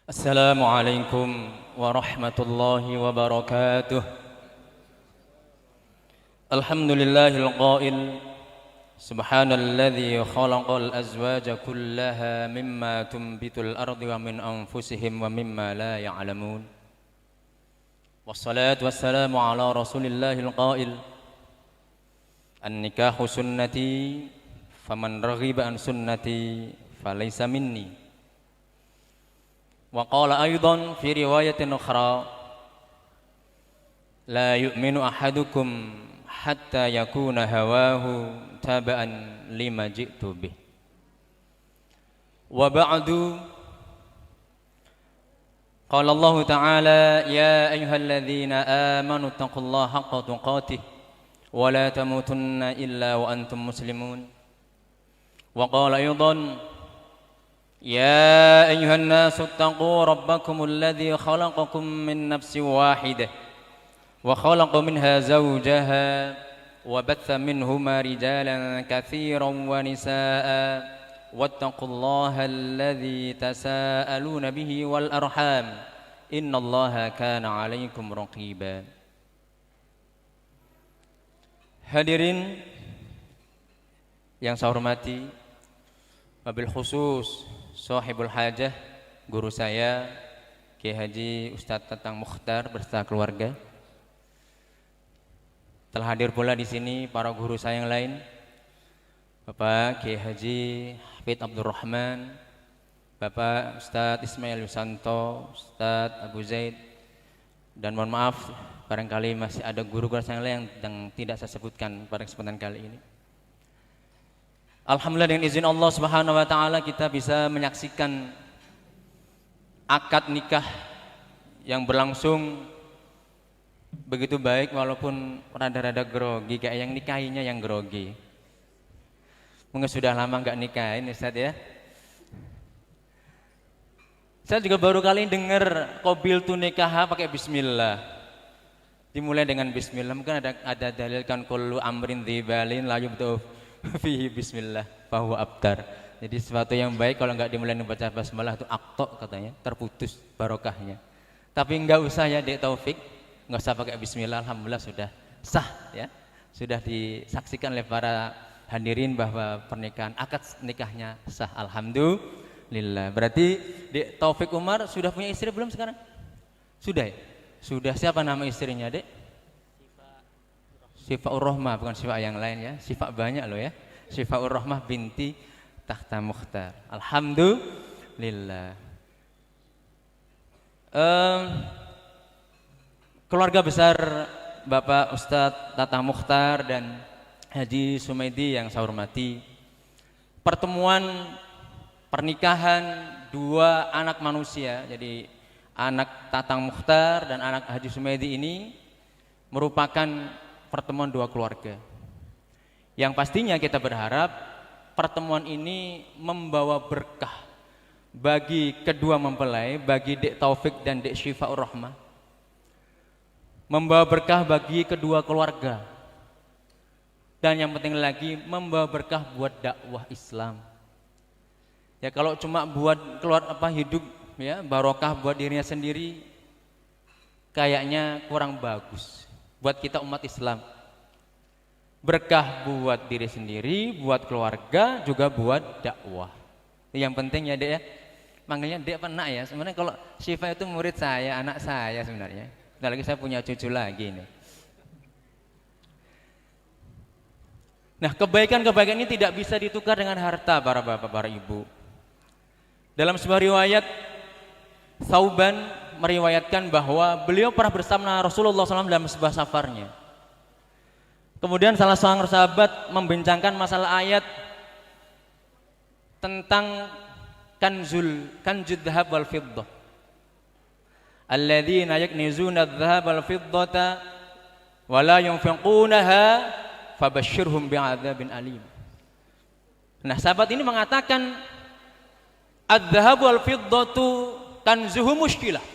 Assalamualaikum warahmatullahi wabarakatuh. Alhamdulillahil qail subhanalladzi khalaqal azwaja kullaha mimma tunbitul ardu wa min anfusihim wa mimma la ya'lamun. Wassalatu wassalamu ala rasulillahil qail an-nikahu sunnati faman raghiba an sunnati falaysa minni. Wa qala aidan fi riwayatin ukhra la yu'minu ahadukum hatta yakuna hawahu taba'an lima ji'tu bih. Wa ba'du, qala Allah ta'ala ya ayyuhalladzina amanu taqullaha haqqa tuqatih wa la tamutunna illa wa antum muslimun. Wa qala aidan يا أيها الناس اتقوا ربكم الذي خلقكم من نفس واحدة وخلق منها زوجها وبث منهما رجالا كثيرا ونساء واتقوا الله الذي تساءلون به والأرحام إن الله كان عليكم رقيبا. Hadirin yang saya hormati, wabil khusus Sohibul Hajah, guru saya Kiai Haji Ustadz Tatang Mukhtar beserta keluarga. Telah hadir pula di sini para guru saya yang lain, Bapak Kiai Haji Hafidz Abdul Rahman, Bapak Ustadz Ismail Yusanto, Ustadz Abu Zaid, dan mohon maaf barangkali masih ada guru-guru saya yang lain yang tidak saya sebutkan pada kesempatan kali ini. Alhamdulillah, dengan izin Allah Subhanahu wa taala kita bisa menyaksikan akad nikah yang berlangsung begitu baik walaupun rada-rada grogi, kayak yang nikahinya yang grogi. Mungkin sudah lama enggak nikahin Ustaz ya. Saya juga baru kali dengar qabiltu nikah pakai bismillah. Dimulai dengan bismillah. Mungkin ada dalil kan kullu amrin dzibalin la yubda'u fihi bismillah fahuwa abtar. Jadi sesuatu yang baik kalau enggak dimulai membaca basmalah itu aktok katanya, terputus barokahnya. Tapi enggak usah ya Dek Taufik, enggak usah pakai bismillah, alhamdulillah sudah sah ya. Sudah disaksikan oleh para hadirin bahwa pernikahan akad nikahnya sah, alhamdulillah. Berarti Dek Taufik Umar sudah punya istri belum sekarang? Sudah ya? Sudah. Siapa nama istrinya, Dek? Syifaur Rahmah, bukan Syifa yang lain ya. Syifa banyak loh ya. Syifaur Rahmah binti Tahta Mukhtar. Alhamdulillah. Keluarga besar Bapak Ustadz Tahta Mukhtar dan Haji Sumaidi yang saya hormati, pertemuan pernikahan dua anak manusia, jadi anak Tatang Mukhtar dan anak Haji Sumaidi ini merupakan pertemuan dua keluarga yang pastinya kita berharap pertemuan ini membawa berkah bagi kedua mempelai, bagi Dek Taufik dan Dek Syifaur Rahmah, membawa berkah bagi kedua keluarga, dan yang penting lagi membawa berkah buat dakwah Islam. Ya kalau cuma buat hidup ya barokah buat dirinya sendiri kayaknya kurang bagus. Buat kita umat Islam, berkah buat diri sendiri, buat keluarga, juga buat dakwah. Yang penting ya Dek ya, manggilnya Dek apa Nak ya. Sebenarnya kalau Syifa itu murid saya, anak saya sebenarnya. Bentar lagi saya punya cucu lagi nih. Nah, kebaikan-kebaikan ini tidak bisa ditukar dengan harta para bapak, para ibu. Dalam sebuah riwayat, Thauban meriwayatkan bahwa beliau pernah bersama Rasulullah SAW dalam sebuah safarnya. Kemudian salah seorang sahabat membincangkan masalah ayat tentang kanjud dhahab wal fiddah. Alladzina yaknizuna adh-dhahab wal fiddata wa la yunfiqunaha fabashshirhum bi'adzabin alim. Nah, sahabat ini mengatakan adh-dhahab wal fiddatu kanzuhu mushkilah.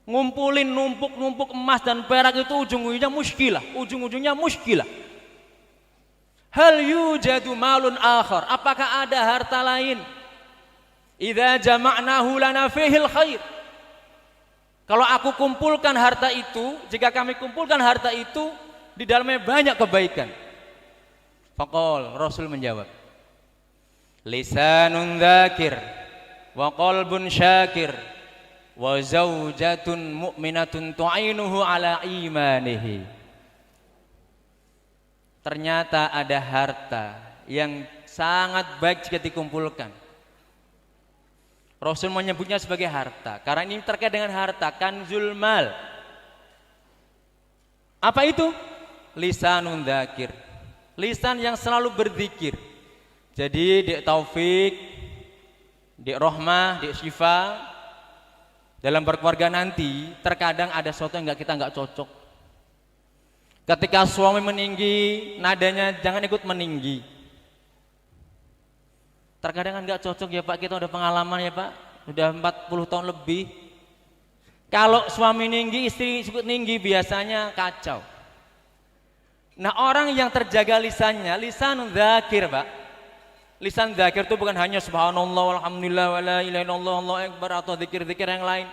Ngumpulin numpuk-numpuk emas dan perak itu ujung-ujungnya muskilah. Hal yujadu malun akhar, apakah ada harta lain Idza jama'nahu lana fihil khair. Kalau aku kumpulkan harta itu, jika kami kumpulkan harta itu, di dalamnya banyak kebaikan. Faqal, Rasul menjawab, lisanun dzakir wa qalbun syakir wa zaujatun mu'minatun tu'inuhu ala imanihi. Ternyata ada harta yang sangat baik jika dikumpulkan. Rasul menyebutnya sebagai harta karena ini terkait dengan harta, kanzul mal. Apa itu? Lisanun dzakir, lisan yang selalu berzikir. Jadi Dek Taufik, Dek Rohmah, Dek Syifa dalam berkeluarga nanti terkadang ada sesuatu yang kita nggak cocok. Ketika suami meninggi, nadanya jangan ikut meninggi. Terkadang kan nggak cocok ya Pak, kita udah pengalaman ya Pak, udah 40 tahun lebih. Kalau suami tinggi, istri ikut tinggi biasanya kacau. Nah orang yang terjaga lisannya, lisan dzakir Pak. Lisan dzakir itu bukan hanya subhanallah, alhamdulillah, wala ilaha illallah, Allahu akbar atau zikir-zikir yang lain.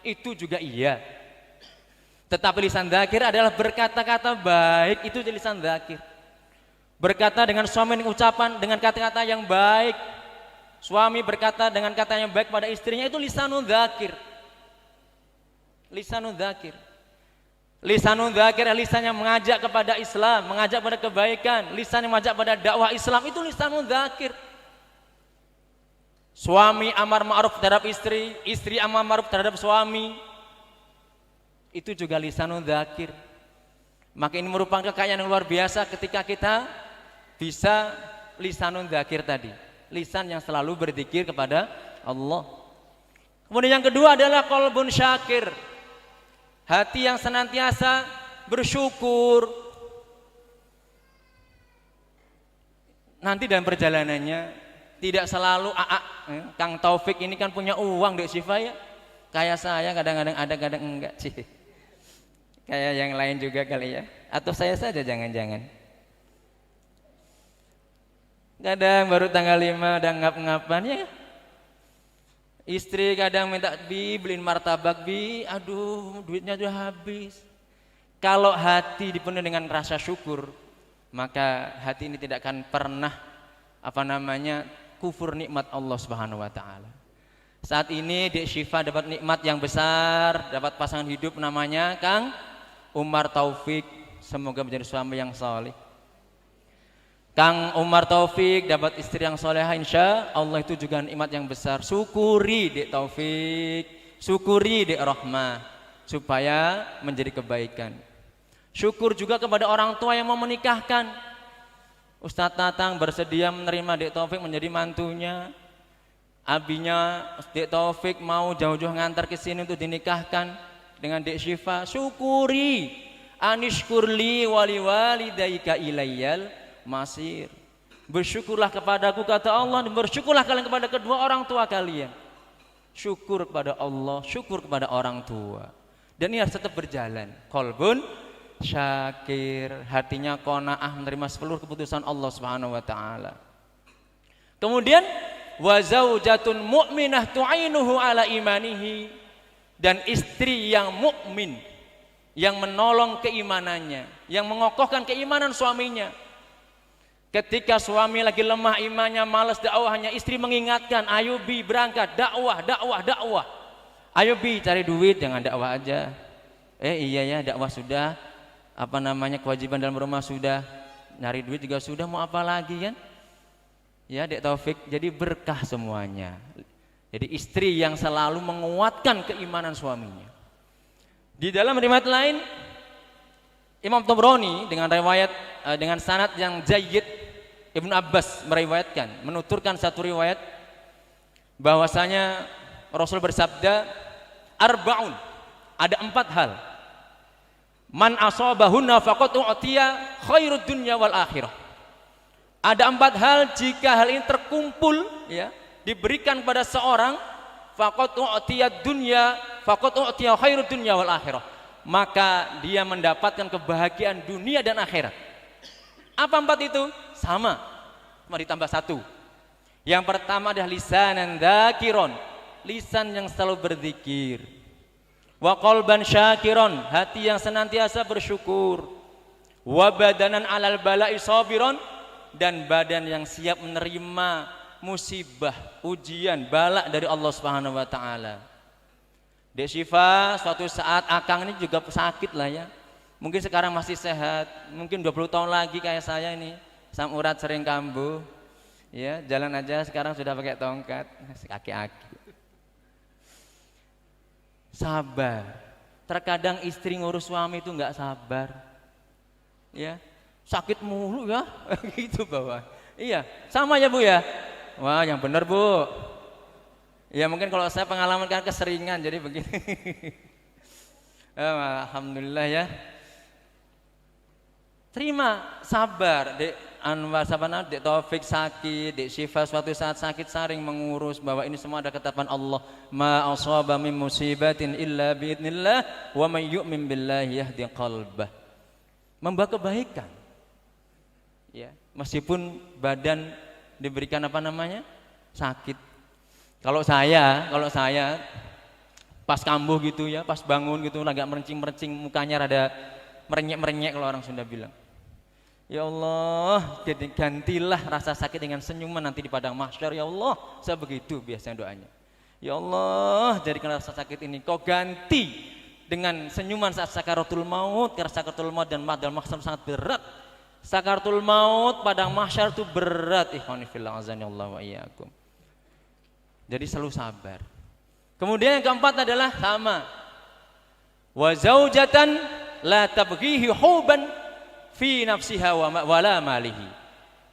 Itu juga iya. Tetapi lisan dzakir adalah berkata-kata baik, itu jadi lisan dzakir. Berkata dengan suami dengan ucapan, dengan kata-kata yang baik. Suami berkata dengan kata yang baik pada istrinya, itu lisanun dzakir. Lisanun dzakir. Lisanun dzakir adalah lisan yang mengajak kepada Islam, mengajak pada kebaikan, lisan yang mengajak pada dakwah Islam, itu lisanun dzakir. Suami amar ma'ruf terhadap istri, istri amar ma'ruf terhadap suami, itu juga lisanun dzakir. Maka ini merupakan kekayaan yang luar biasa ketika kita bisa lisanun dzakir tadi, lisan yang selalu berzikir kepada Allah. Kemudian yang kedua adalah qalbun syakir, hati yang senantiasa bersyukur. Nanti dalam perjalanannya tidak selalu Kang Taufik ini kan punya uang Dek Syifa ya, kayak saya kadang-kadang ada kadang enggak sih, kayak yang lain juga kali ya, atau saya saja jangan-jangan. Kadang baru tanggal 5 udah ngap-ngapan ya. Istri kadang minta beliin martabak, aduh duitnya udah habis. Kalau hati dipenuhi dengan rasa syukur, maka hati ini tidak akan pernah kufur nikmat Allah Subhanahu wa taala. Saat ini Dek Syifa dapat nikmat yang besar, dapat pasangan hidup namanya Kang Umar Taufik. Semoga menjadi suami yang saleh. Kang Umar Taufik dapat istri yang soleha, insya Allah itu juga nikmat yang besar. Syukuri Dek Taufik, syukuri Dek Rohmah, supaya menjadi kebaikan. Syukur juga kepada orang tua yang mau menikahkan. Ustadz Tatang bersedia menerima Dek Taufik menjadi mantunya. Abinya Dek Taufik mau jauh-jauh ngantar ke sini untuk dinikahkan dengan Dek Syifa. Syukuri, anishkurli wali walidaika ilayyal masir. Bersyukurlah kepadaku kata Allah, dan bersyukurlah kalian kepada kedua orang tua kalian. Syukur kepada Allah, syukur kepada orang tua. Dan ini harus tetap berjalan. Qalbun syakir, hatinya qanaah menerima seluruh keputusan Allah Subhanahu wa taala. Kemudian wa zaujatun mu'minah tu'inuhu ala imanihi, dan istri yang mukmin yang menolong keimanannya, yang mengokohkan keimanan suaminya. Ketika suami lagi lemah imannya, malas dakwahnya, istri mengingatkan, ayo Bi berangkat, dakwah. Ayo Bi cari duit, jangan dakwah aja. Iya ya, dakwah sudah, kewajiban dalam rumah sudah, nyari duit juga sudah, mau apa lagi kan? Ya Dek Taufik, jadi berkah semuanya. Jadi istri yang selalu menguatkan keimanan suaminya. Di dalam riwayat lain, Imam Tabrani dengan riwayat dengan sanad yang jayyid, Ibnu Abbas meriwayatkan, menuturkan satu riwayat bahwasanya Rasul bersabda, arba'un, ada 4 hal, man asabahunna faqad u'tiya khairud dunya wal akhirah. Ada 4 hal, jika hal ini terkumpul ya, diberikan pada seorang, faqad u'tiya dunya, faqad u'tiya khairud dunya wal akhirah, maka dia mendapatkan kebahagiaan dunia dan akhirat. Apa 4 itu? Sama ditambah 1, Yang pertama adalah lisanan dzakiron, lisan yang selalu berzikir. Wa qalban syakiron, hati yang senantiasa bersyukur. Wa badanan alal bala'i sabiron, dan badan yang siap menerima musibah, ujian, bala dari Allah Subhanahu wa taala. Dek Syifa, suatu saat Akang ini juga sakit lah ya. Mungkin sekarang masih sehat, mungkin 20 tahun lagi kayak saya ini, asam urat sering kambuh. Ya, jalan aja sekarang sudah pakai tongkat, kaki-kaki. Sabar. Terkadang istri ngurus suami itu nggak sabar. Ya, sakit mulu ya, gitu bawah. Iya, sama ya Bu ya. Wah, yang benar Bu. Ya mungkin kalau saya pengalaman kan keseringan jadi begini. Alhamdulillah ya. Terima, sabar. Dek Anwar Sabana, Dek Taufik sakit, Dek Syifa suatu saat sakit saring mengurus bahwa ini semua ada ketetapan Allah. Ma asaba min musibatin illa biidznillah wa may yu'min billahi yahdi qalbah. Membawa kebaikan. Ya, meskipun badan diberikan apa namanya? Sakit. Kalau saya pas kambuh gitu ya, pas bangun gitu agak merencing-merencing, mukanya rada merenyek-merenyek kalau orang Sunda bilang. Ya Allah, gantilah rasa sakit dengan senyuman nanti di padang mahsyar ya Allah. Saya begitu biasanya doanya. Ya Allah, jadikan rasa sakit ini kau ganti dengan senyuman saat sakaratul maut. Karena sakaratul maut dan padang mahsyar sangat berat. Sakaratul maut padang mahsyar itu berat. Ikhwani fillah azanillahu wa iyyakum. Jadi selalu sabar. Kemudian yang keempat adalah sama. Wa zaujatan la tabghihi huban fi nafsiha wa la malihi.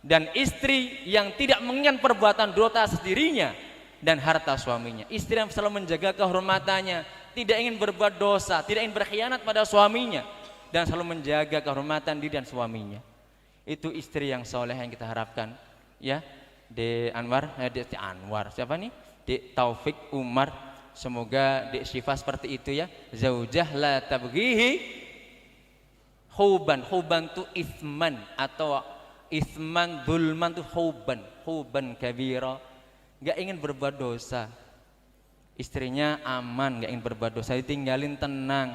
Dan istri yang tidak menginginkan perbuatan dosa dirinya dan harta suaminya. Istri yang selalu menjaga kehormatannya, tidak ingin berbuat dosa, tidak ingin berkhianat pada suaminya, dan selalu menjaga kehormatan diri dan suaminya. Itu istri yang soleh yang kita harapkan. Ya, Dek Anwar, siapa nih? Dek Taufik Umar, semoga Dek Syifa seperti itu ya. Zaujah la tabghihi huban tu isman, atau isman zulman tu huban kabira. Gak ingin berbuat dosa, istrinya aman, gak ingin berbuat dosa, ditinggalin tenang,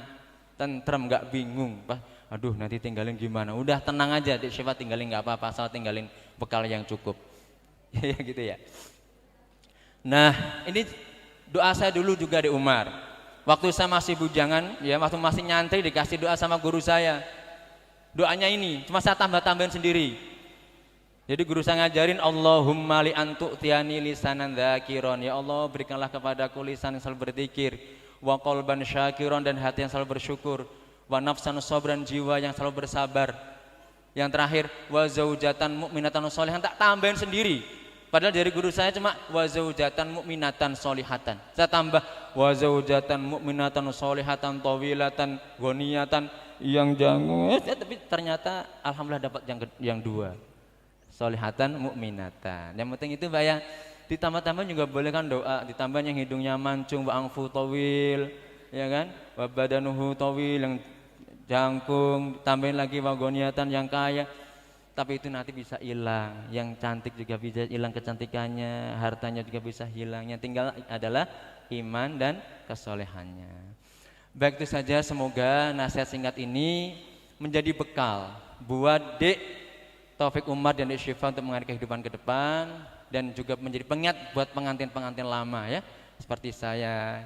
tentrem, gak bingung. Aduh nanti tinggalin gimana, udah tenang aja Dek Syifa, tinggalin gak apa-apa, asal tinggalin bekal yang cukup. Ya gitu ya. Nah ini doa saya dulu juga di Umar. Waktu saya masih bujangan, ya waktu masih nyantri dikasih doa sama guru saya. Doanya ini cuma saya tambah-tambahin sendiri. Jadi guru saya ngajarin Allahumma li antu'tiyani lisanan dzakiron. Ya Allah berikanlah kepadaku lisan yang selalu berzikir, wa qalban syakiron, dan hati yang selalu bersyukur, wa nafsan sabran, jiwa yang selalu bersabar. Yang terakhir wa zaujatan mu'minatan sholihatan, tak tambahin sendiri. Padahal dari guru saya cuma wa zaujatan mu'minatan sholihatan. Saya tambah wa zaujatan mu'minatan sholihatan tawilatan ghaniyatan, yang jangan tapi ternyata alhamdulillah dapat yang dua. Sholihatan mu'minatan. Yang penting itu Mbak ya. Ditambah-tambah juga boleh kan doa, ditambah yang hidungnya mancung wa angfu tawil, ya kan? Wa badanuhu tawil, yang jangkung, tambahin lagi wagoniatan yang kaya. Tapi itu nanti bisa hilang. Yang cantik juga bisa hilang kecantikannya, hartanya juga bisa hilang. Yang tinggal adalah iman dan kesolehannya. Baik, itu saja, semoga nasihat singkat ini menjadi bekal buat Dek Taufik Umar dan Dek Syifa untuk mengarungi kehidupan ke depan, dan juga menjadi pengingat buat pengantin-pengantin lama ya, seperti saya.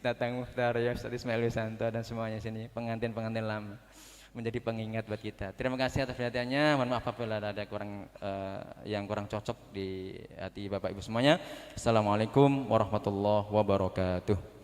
Tatang Mukhtar, ya Ustaz Ismail Wisanto, dan semuanya sini pengantin-pengantin lama, menjadi pengingat buat kita. Terima kasih atas perhatiannya. Mohon maaf apabila ada yang kurang cocok di hati Bapak Ibu semuanya. Assalamualaikum warahmatullahi wabarakatuh.